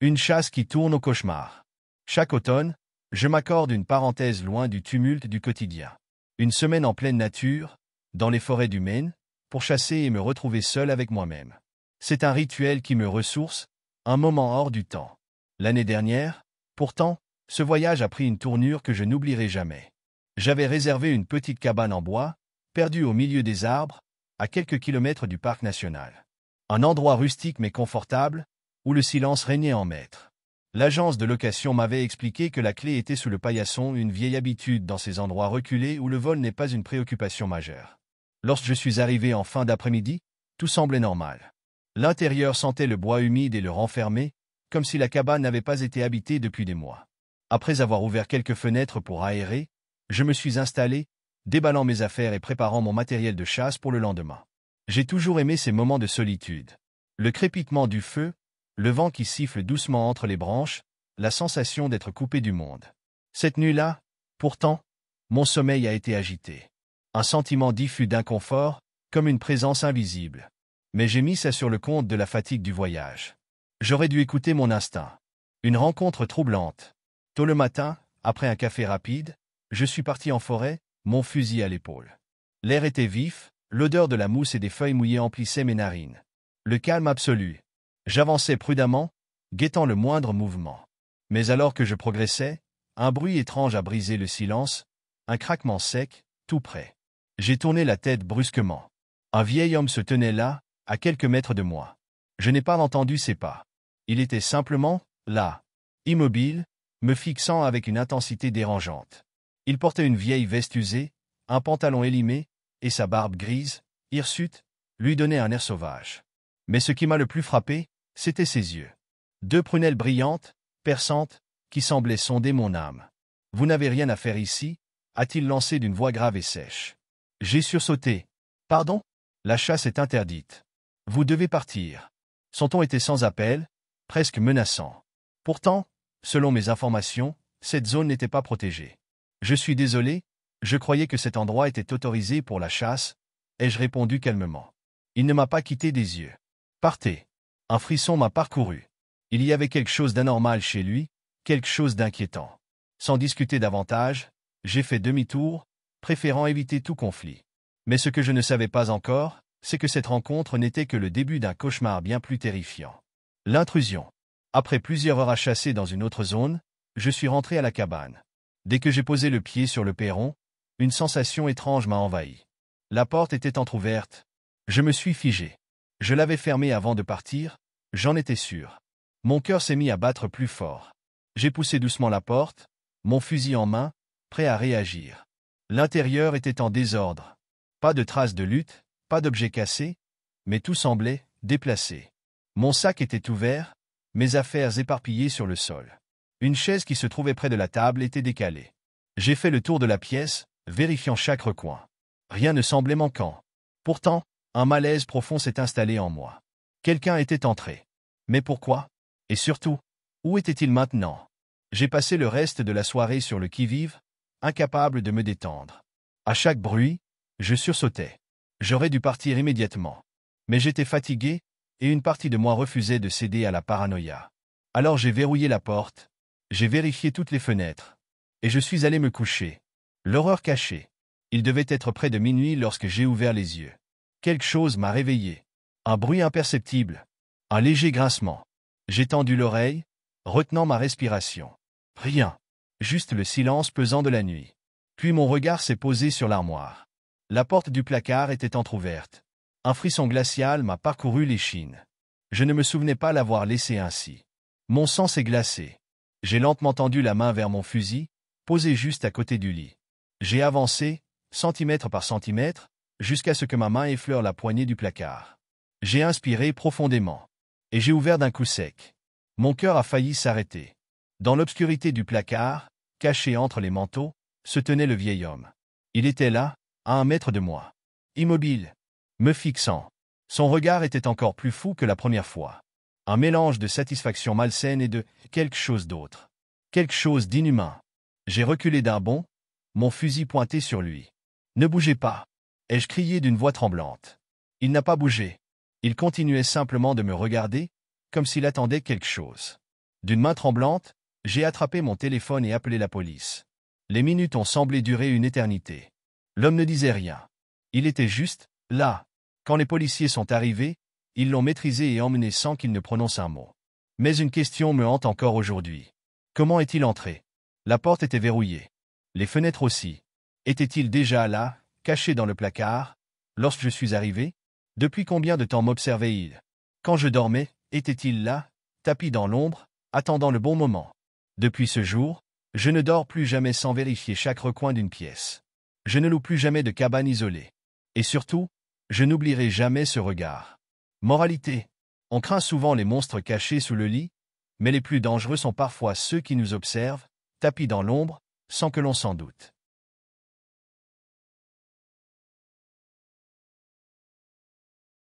Une chasse qui tourne au cauchemar. Chaque automne, je m'accorde une parenthèse loin du tumulte du quotidien. Une semaine en pleine nature, dans les forêts du Maine, pour chasser et me retrouver seul avec moi-même. C'est un rituel qui me ressource, un moment hors du temps. L'année dernière, pourtant, ce voyage a pris une tournure que je n'oublierai jamais. J'avais réservé une petite cabane en bois, perdue au milieu des arbres, à quelques kilomètres du parc national. Un endroit rustique mais confortable, où le silence régnait en maître. L'agence de location m'avait expliqué que la clé était sous le paillasson, une vieille habitude dans ces endroits reculés où le vol n'est pas une préoccupation majeure. Lorsque je suis arrivé en fin d'après-midi, tout semblait normal. L'intérieur sentait le bois humide et le renfermé, comme si la cabane n'avait pas été habitée depuis des mois. Après avoir ouvert quelques fenêtres pour aérer, je me suis installé, déballant mes affaires et préparant mon matériel de chasse pour le lendemain. J'ai toujours aimé ces moments de solitude. Le crépitement du feu, le vent qui siffle doucement entre les branches, la sensation d'être coupé du monde. Cette nuit-là, pourtant, mon sommeil a été agité. Un sentiment diffus d'inconfort, comme une présence invisible. Mais j'ai mis ça sur le compte de la fatigue du voyage. J'aurais dû écouter mon instinct. Une rencontre troublante. Tôt le matin, après un café rapide, je suis parti en forêt, mon fusil à l'épaule. L'air était vif, l'odeur de la mousse et des feuilles mouillées emplissait mes narines. Le calme absolu. J'avançais prudemment, guettant le moindre mouvement. Mais alors que je progressais, un bruit étrange a brisé le silence, un craquement sec, tout près. J'ai tourné la tête brusquement. Un vieil homme se tenait là, à quelques mètres de moi. Je n'ai pas entendu ses pas. Il était simplement là, immobile, me fixant avec une intensité dérangeante. Il portait une vieille veste usée, un pantalon élimé, et sa barbe grise, hirsute, lui donnait un air sauvage. Mais ce qui m'a le plus frappé, c'étaient ses yeux. Deux prunelles brillantes, perçantes, qui semblaient sonder mon âme. « Vous n'avez rien à faire ici » a-t-il lancé d'une voix grave et sèche. J'ai sursauté. « Pardon ? La chasse est interdite. Vous devez partir. » Son ton était sans appel, presque menaçant. Pourtant, selon mes informations, cette zone n'était pas protégée. Je suis désolé, je croyais que cet endroit était autorisé pour la chasse, ai-je répondu calmement. Il ne m'a pas quitté des yeux. Partez. Un frisson m'a parcouru. Il y avait quelque chose d'anormal chez lui, quelque chose d'inquiétant. Sans discuter davantage, j'ai fait demi-tour, préférant éviter tout conflit. Mais ce que je ne savais pas encore, c'est que cette rencontre n'était que le début d'un cauchemar bien plus terrifiant. L'intrusion. Après plusieurs heures à chasser dans une autre zone, je suis rentré à la cabane. Dès que j'ai posé le pied sur le perron, une sensation étrange m'a envahi. La porte était entr'ouverte. Je me suis figé. Je l'avais fermée avant de partir, j'en étais sûr. Mon cœur s'est mis à battre plus fort. J'ai poussé doucement la porte, mon fusil en main, prêt à réagir. L'intérieur était en désordre. Pas de traces de lutte, pas d'objets cassés, mais tout semblait déplacé. Mon sac était ouvert, mes affaires éparpillées sur le sol. Une chaise qui se trouvait près de la table était décalée. J'ai fait le tour de la pièce, vérifiant chaque recoin. Rien ne semblait manquant. Pourtant, un malaise profond s'est installé en moi. Quelqu'un était entré. Mais pourquoi? Et surtout, où était-il maintenant? J'ai passé le reste de la soirée sur le qui-vive, incapable de me détendre. À chaque bruit, je sursautais. J'aurais dû partir immédiatement. Mais j'étais fatigué, et une partie de moi refusait de céder à la paranoïa. Alors j'ai verrouillé la porte, j'ai vérifié toutes les fenêtres, et je suis allé me coucher. L'horreur cachée. Il devait être près de minuit lorsque j'ai ouvert les yeux. Quelque chose m'a réveillé. Un bruit imperceptible. Un léger grincement. J'ai tendu l'oreille, retenant ma respiration. Rien. Juste le silence pesant de la nuit. Puis mon regard s'est posé sur l'armoire. La porte du placard était entr'ouverte. Un frisson glacial m'a parcouru l'échine. Je ne me souvenais pas l'avoir laissé ainsi. Mon sang s'est glacé. J'ai lentement tendu la main vers mon fusil, posé juste à côté du lit. J'ai avancé, centimètre par centimètre, jusqu'à ce que ma main effleure la poignée du placard. J'ai inspiré profondément. Et j'ai ouvert d'un coup sec. Mon cœur a failli s'arrêter. Dans l'obscurité du placard, caché entre les manteaux, se tenait le vieil homme. Il était là, à 1 mètre de moi. Immobile. Me fixant. Son regard était encore plus fou que la première fois. Un mélange de satisfaction malsaine et de quelque chose d'autre. Quelque chose d'inhumain. J'ai reculé d'un bond, mon fusil pointé sur lui. « Ne bougez pas !» ai-je crié d'une voix tremblante. Il n'a pas bougé. Il continuait simplement de me regarder, comme s'il attendait quelque chose. D'une main tremblante, j'ai attrapé mon téléphone et appelé la police. Les minutes ont semblé durer une éternité. L'homme ne disait rien. Il était juste, là. Quand les policiers sont arrivés, ils l'ont maîtrisé et emmené sans qu'il ne prononce un mot. Mais une question me hante encore aujourd'hui. Comment est-il entré? La porte était verrouillée. Les fenêtres aussi. Était-il déjà là, caché dans le placard, lorsque je suis arrivé? Depuis combien de temps m'observait-il? Quand je dormais, était-il là, tapi dans l'ombre, attendant le bon moment? Depuis ce jour, je ne dors plus jamais sans vérifier chaque recoin d'une pièce. Je ne loue plus jamais de cabane isolée. Et surtout, je n'oublierai jamais ce regard. Moralité. On craint souvent les monstres cachés sous le lit, mais les plus dangereux sont parfois ceux qui nous observent, tapis dans l'ombre, sans que l'on s'en doute.